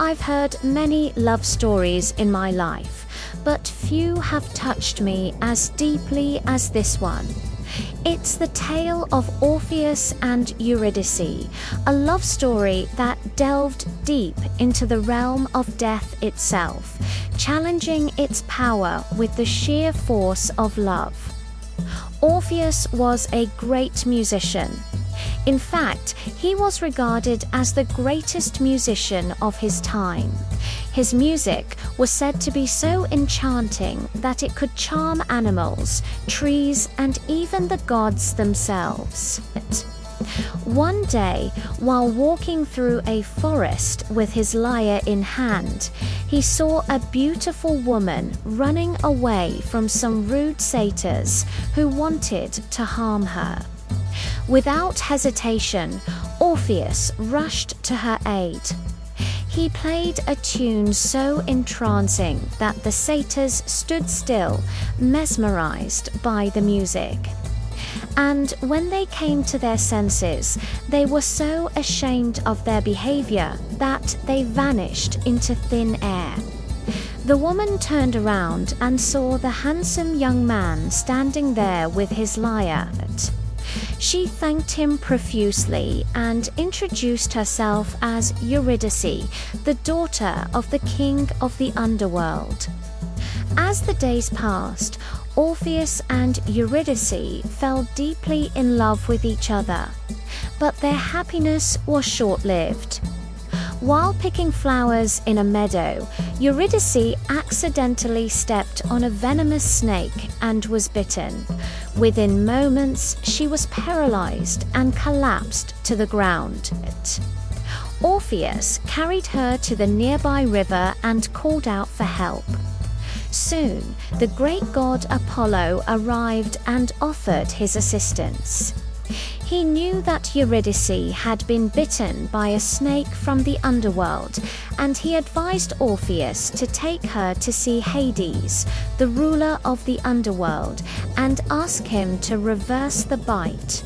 I've heard many love stories in my life, but few have touched me as deeply as this one. It's the tale of Orpheus and Eurydice, a love story that delved deep into the realm of death itself, challenging its power with the sheer force of love. Orpheus was a great musician. In fact, he was regarded as the greatest musician of his time. His music was said to be so enchanting that it could charm animals, trees, and even the gods themselves. One day, while walking through a forest with his lyre in hand, he saw a beautiful woman running away from some rude satyrs who wanted to harm her. Without hesitation, Orpheus rushed to her aid. He played a tune so entrancing that the satyrs stood still, mesmerized by the music. And when they came to their senses, they were so ashamed of their behavior that they vanished into thin air. The woman turned around and saw the handsome young man standing there with his lyre. She thanked him profusely and introduced herself as Eurydice, the daughter of the king of the underworld. As the days passed, Orpheus and Eurydice fell deeply in love with each other, but their happiness was short-lived. While picking flowers in a meadow, Eurydice accidentally stepped on a venomous snake and was bitten. Within moments, she was paralyzed and collapsed to the ground. Orpheus carried her to the nearby river and called out for help. Soon, the great god Apollo arrived and offered his assistance. He knew that Eurydice had been bitten by a snake from the underworld, and he advised Orpheus to take her to see Hades, the ruler of the underworld, and ask him to reverse the bite.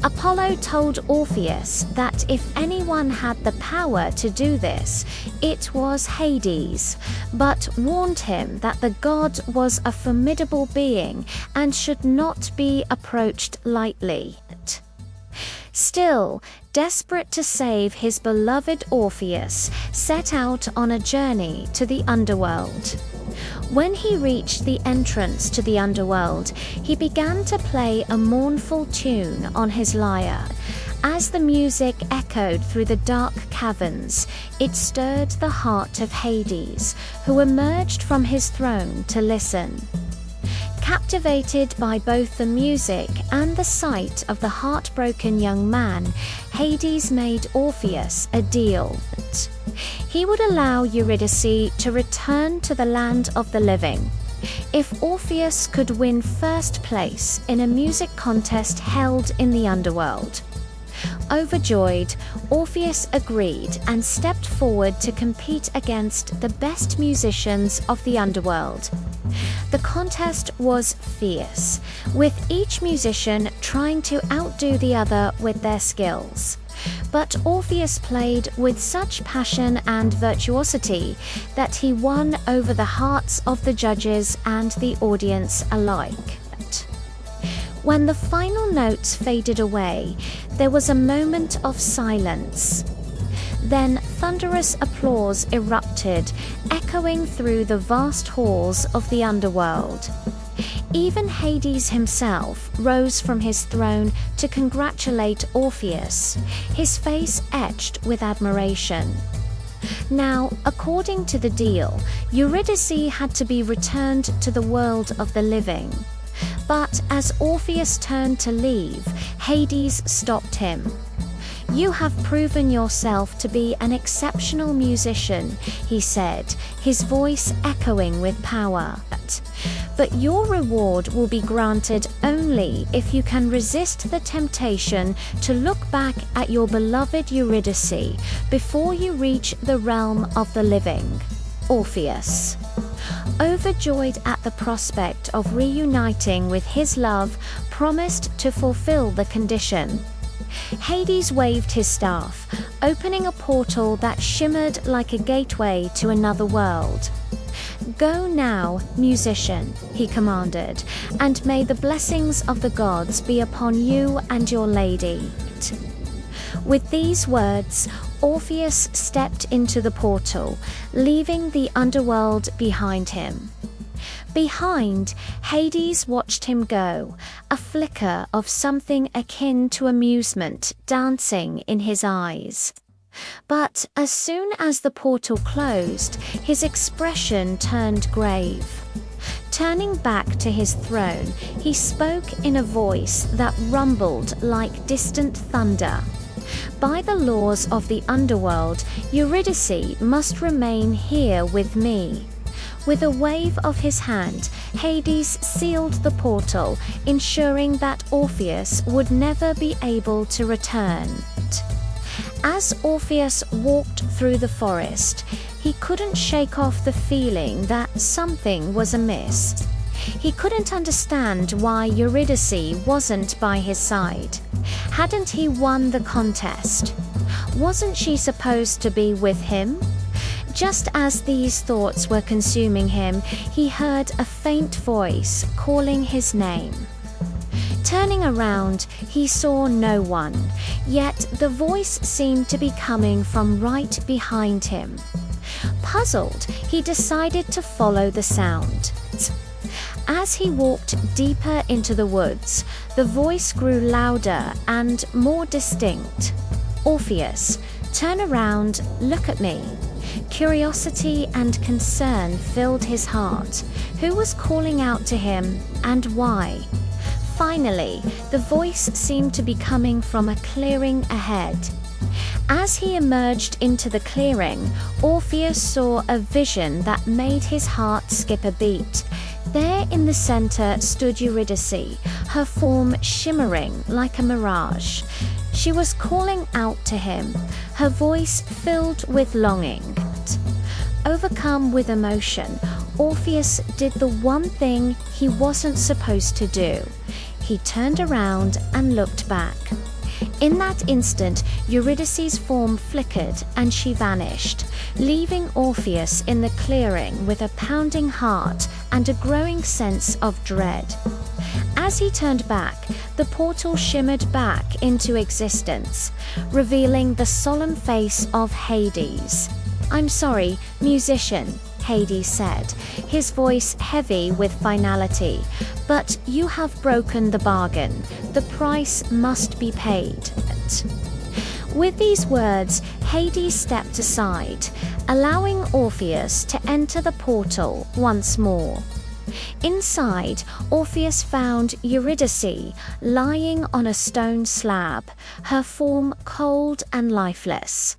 Apollo told Orpheus that if anyone had the power to do this, it was Hades, but warned him that the god was a formidable being and should not be approached lightly. Still, desperate to save his beloved Orpheus, set out on a journey to the underworld. When he reached the entrance to the underworld, he began to play a mournful tune on his lyre. As the music echoed through the dark caverns, it stirred the heart of Hades, who emerged from his throne to listen. Captivated by both the music and the sight of the heartbroken young man, Hades made Orpheus a deal. He would allow Eurydice to return to the land of the living if Orpheus could win first place in a music contest held in the underworld. Overjoyed, Orpheus agreed and stepped forward to compete against the best musicians of the underworld. The contest was fierce, with each musician trying to outdo the other with their skills. But Orpheus played with such passion and virtuosity that he won over the hearts of the judges and the audience alike. When the final notes faded away, there was a moment of silence. Then thunderous applause erupted, echoing through the vast halls of the underworld. Even Hades himself rose from his throne to congratulate Orpheus, his face etched with admiration. Now, according to the deal, Eurydice had to be returned to the world of the living. But as Orpheus turned to leave, Hades stopped him. "You have proven yourself to be an exceptional musician," he said, his voice echoing with power. "But your reward will be granted only if you can resist the temptation to look back at your beloved Eurydice before you reach the realm of the living." Orpheus, overjoyed at the prospect of reuniting with his love, promised to fulfill the condition. Hades waved his staff, opening a portal that shimmered like a gateway to another world. "Go now, musician," he commanded, "and may the blessings of the gods be upon you and your lady." With these words, Orpheus stepped into the portal, leaving the underworld behind him. Behind, Hades watched him go, a flicker of something akin to amusement dancing in his eyes. But as soon as the portal closed, his expression turned grave. Turning back to his throne, he spoke in a voice that rumbled like distant thunder. "By the laws of the underworld, Eurydice must remain here with me." With a wave of his hand, Hades sealed the portal, ensuring that Orpheus would never be able to return. As Orpheus walked through the forest, he couldn't shake off the feeling that something was amiss. He couldn't understand why Eurydice wasn't by his side. Hadn't he won the contest? Wasn't she supposed to be with him? Just as these thoughts were consuming him, he heard a faint voice calling his name. Turning around, he saw no one, yet the voice seemed to be coming from right behind him. Puzzled, he decided to follow the sound. As he walked deeper into the woods, the voice grew louder and more distinct. "Orpheus, turn around, look at me." Curiosity and concern filled his heart. Who was calling out to him, and why? Finally, the voice seemed to be coming from a clearing ahead. As he emerged into the clearing, Orpheus saw a vision that made his heart skip a beat. There in the center stood Eurydice, her form shimmering like a mirage. She was calling out to him, her voice filled with longing. Overcome with emotion, Orpheus did the one thing he wasn't supposed to do. He turned around and looked back. In that instant, Eurydice's form flickered and she vanished, leaving Orpheus in the clearing with a pounding heart and a growing sense of dread. As he turned back, the portal shimmered back into existence, revealing the solemn face of Hades. "I'm sorry, musician," Hades said, his voice heavy with finality, "but you have broken the bargain. The price must be paid." With these words, Hades stepped aside, allowing Orpheus to enter the portal once more. Inside, Orpheus found Eurydice lying on a stone slab, her form cold and lifeless.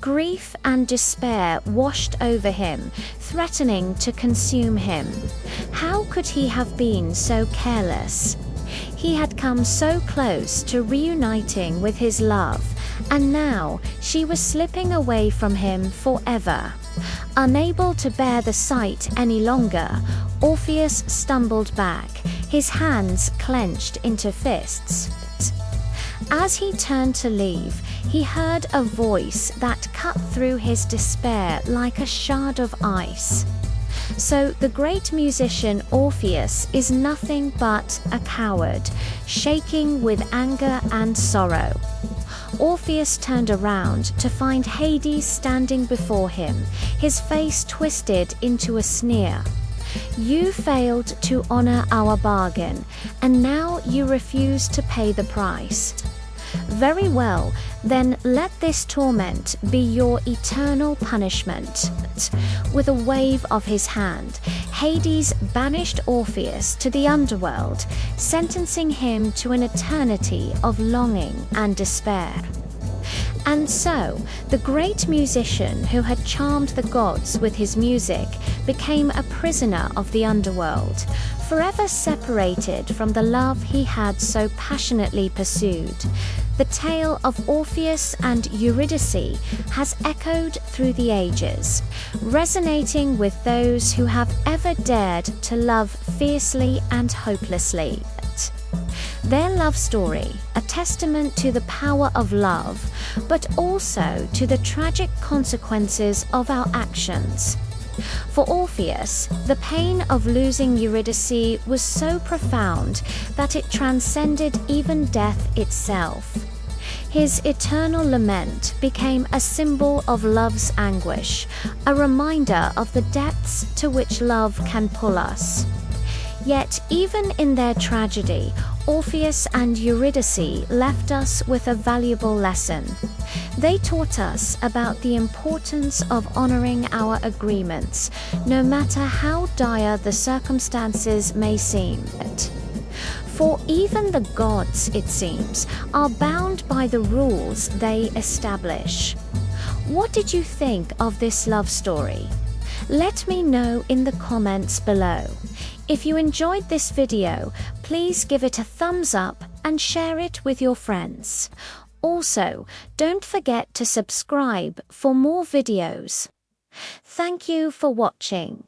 Grief and despair washed over him, threatening to consume him. How could he have been so careless? He had come so close to reuniting with his love, and now she was slipping away from him forever. Unable to bear the sight any longer, Orpheus stumbled back, his hands clenched into fists. As he turned to leave, he heard a voice that cut through his despair like a shard of ice. So the great musician Orpheus is nothing but a coward, shaking with anger and sorrow. Orpheus turned around to find Hades standing before him, his face twisted into a sneer. "You failed to honor our bargain, and now you refuse to pay the price. Very well, then let this torment be your eternal punishment." With a wave of his hand, Hades banished Orpheus to the underworld, sentencing him to an eternity of longing and despair. And so, the great musician who had charmed the gods with his music became a prisoner of the underworld, forever separated from the love he had so passionately pursued. The tale of Orpheus and Eurydice has echoed through the ages, resonating with those who have ever dared to love fiercely and hopelessly. Their love story, a testament to the power of love, but also to the tragic consequences of our actions. For Orpheus, the pain of losing Eurydice was so profound that it transcended even death itself. His eternal lament became a symbol of love's anguish, a reminder of the depths to which love can pull us. Yet, even in their tragedy, Orpheus and Eurydice left us with a valuable lesson. They taught us about the importance of honoring our agreements, no matter how dire the circumstances may seem. For even the gods, it seems, are bound by the rules they establish. What did you think of this love story? Let me know in the comments below. If you enjoyed this video, please give it a thumbs up and share it with your friends. Also, don't forget to subscribe for more videos. Thank you for watching.